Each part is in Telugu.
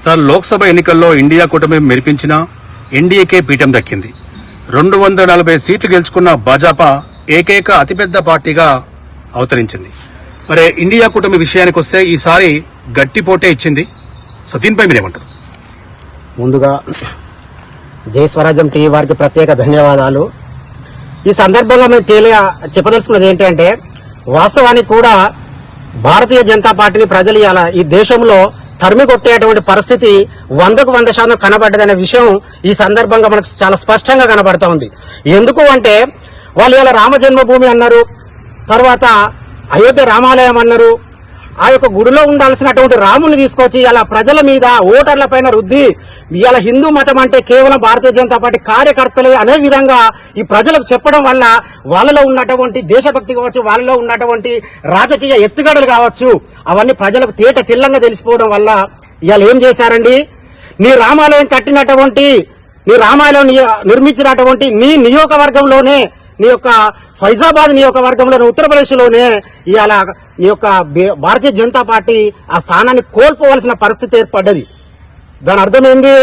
సార్, లోక్సభ ఎన్నికల్లో ఇండియా కూటమి మెరిపించిన ఎన్డీఏకే పీఠం దక్కింది. 240 సీట్లు గెలుచుకున్న భాజపా ఏకైక అతిపెద్ద పార్టీగా అవతరించింది. మరి ఇండియా కూటమి విషయానికి వస్తే ఈసారి గట్టి పోటే ఇచ్చింది. సో దీనిపై మీరేమంటారు? ముందుగా జై స్వరాజ్యం టీవీ వారికి ప్రత్యేక ధన్యవాదాలు. ఈ సందర్భంగా మేము చెప్పదలుచుకున్నది ఏంటంటే, వాస్తవానికి కూడా భారతీయ జనతా పార్టీని ప్రజలు ఈ దేశంలో తరిమి కొట్టేటువంటి పరిస్థితి 100% కనబడ్డదనే విషయం ఈ సందర్భంగా మనకు చాలా స్పష్టంగా కనబడతా ఉంది. ఎందుకు అంటే, వాళ్ళు ఇలా రామ జన్మభూమి అన్నారు, తర్వాత అయోధ్య రామాలయం అన్నారు. ఆ యొక్క గుడిలో ఉండాల్సినటువంటి రాముని తీసుకొచ్చి ఇలా ప్రజల మీద ఓటర్ల పైన రుద్ది ఇలా హిందూ మతం అంటే కేవలం భారతీయ జనతా పార్టీ కార్యకర్తలే అనే విధంగా ఈ ప్రజలకు చెప్పడం వల్ల వాళ్ళలో ఉన్నటువంటి దేశభక్తి కావచ్చు, వాళ్ళలో ఉన్నటువంటి రాజకీయ ఎత్తుగడలు కావచ్చు, అవన్నీ ప్రజలకు తేట తెల్లంగా తెలిసిపోవడం వల్ల ఇవాళ ఏం చేశారండి, నీ రామాలయం కట్టినటువంటి, నీ రామాలయం నిర్మించినటువంటి నీ నియోజకవర్గంలోనే, నీ యొక్క ఫైజాబాద్ నియోజకవర్గంలోనే, ఉత్తరప్రదేశ్ లోనే ఇవాళ ఈ యొక్క భారతీయ జనతా పార్టీ ఆ స్థానాన్ని కోల్పోవలసిన పరిస్థితి ఏర్పడ్డది. దాని అర్థం ఏంది?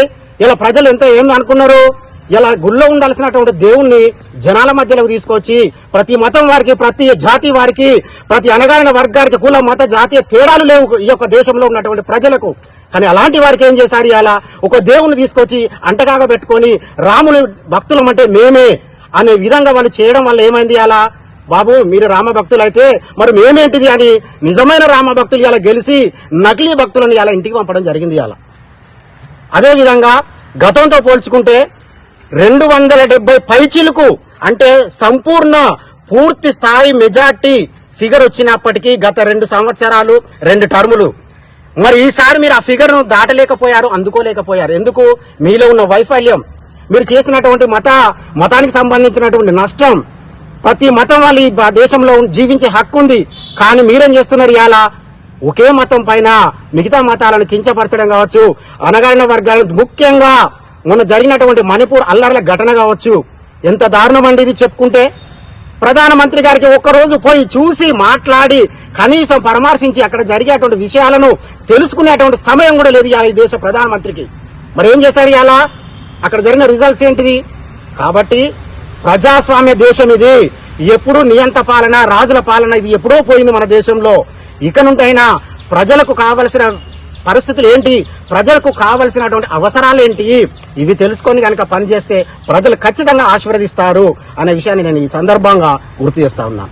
ఇలా ప్రజలు ఏం అనుకున్నారు, ఇలా గుళ్ళో ఉండాల్సినటువంటి దేవుణ్ణి జనాల మధ్యలోకి తీసుకొచ్చి ప్రతి మతం వారికి, ప్రతి జాతి వారికి, ప్రతి అణగారిన వర్గానికి, కుల మత జాతీయ తేడాలు లేవు ఈ యొక్క దేశంలో ఉన్నటువంటి ప్రజలకు. కానీ అలాంటి వారికి ఏం చేశారు, ఇలా ఒక దేవుణ్ణి తీసుకొచ్చి అంటగాగా పెట్టుకొని రాముని భక్తులం అంటే మేమే అనే విధంగా వాళ్ళు చేయడం వల్ల ఏమైంది, అలా బాబు మీరు రామ భక్తులు అయితే మరి మేమేంటిది అని నిజమైన రామ భక్తులు ఇలా గెలిచి నకిలీ భక్తులను ఇలా ఇంటికి పంపడం జరిగింది. అలా అదేవిధంగా గతంతో పోల్చుకుంటే 270 పైచిలుకు అంటే సంపూర్ణ పూర్తి స్థాయి మెజార్టీ ఫిగర్ వచ్చినప్పటికీ గత 2 సంవత్సరాలు 2 టర్ములు, మరి ఈసారి మీరు ఆ ఫిగర్ ను దాటలేకపోయారు, అందుకోలేకపోయారు. ఎందుకు? మీలో ఉన్న వైఫల్యం, మీరు చేసినటువంటి మతానికి సంబంధించినటువంటి నష్టం. ప్రతి మతం వాళ్ళు ఈ దేశంలో జీవించే హక్కు ఉంది, కానీ మీరేం చేస్తున్నారు, ఇలా ఒకే మతం పైన మిగతా మతాలను కించపరచడం కావచ్చు, అణగారిన వర్గాలను, ముఖ్యంగా మొన్న జరిగినటువంటి మణిపూర్ అల్లర్ల ఘటన కావచ్చు, ఎంత దారుణం అండి ఇది చెప్పుకుంటే. ప్రధానమంత్రి గారికి ఒక్కరోజు పోయి చూసి మాట్లాడి కనీసం పరామర్శించి అక్కడ జరిగేటువంటి విషయాలను తెలుసుకునేటువంటి సమయం కూడా లేదు ఈ దేశ ప్రధానమంత్రికి. మరి ఏం చేశారు ఇలా? అక్కడ జరిగిన రిజల్ట్స్ ఏంటిది? కాబట్టి ప్రజాస్వామ్య దేశం ఇది, ఎప్పుడూ నియంత పాలన, రాజుల పాలన ఇది ఎప్పుడో పోయింది మన దేశంలో. ఇక నుండైనా ప్రజలకు కావలసిన పరిస్థితులు ఏంటి, ప్రజలకు కావలసినటువంటి అవసరాలు ఏంటి, ఇవి తెలుసుకొని కనుక పనిచేస్తే ప్రజలు ఖచ్చితంగా ఆశీర్వదిస్తారు అనే విషయాన్ని నేను ఈ సందర్భంగా గుర్తు చేస్తా ఉన్నా.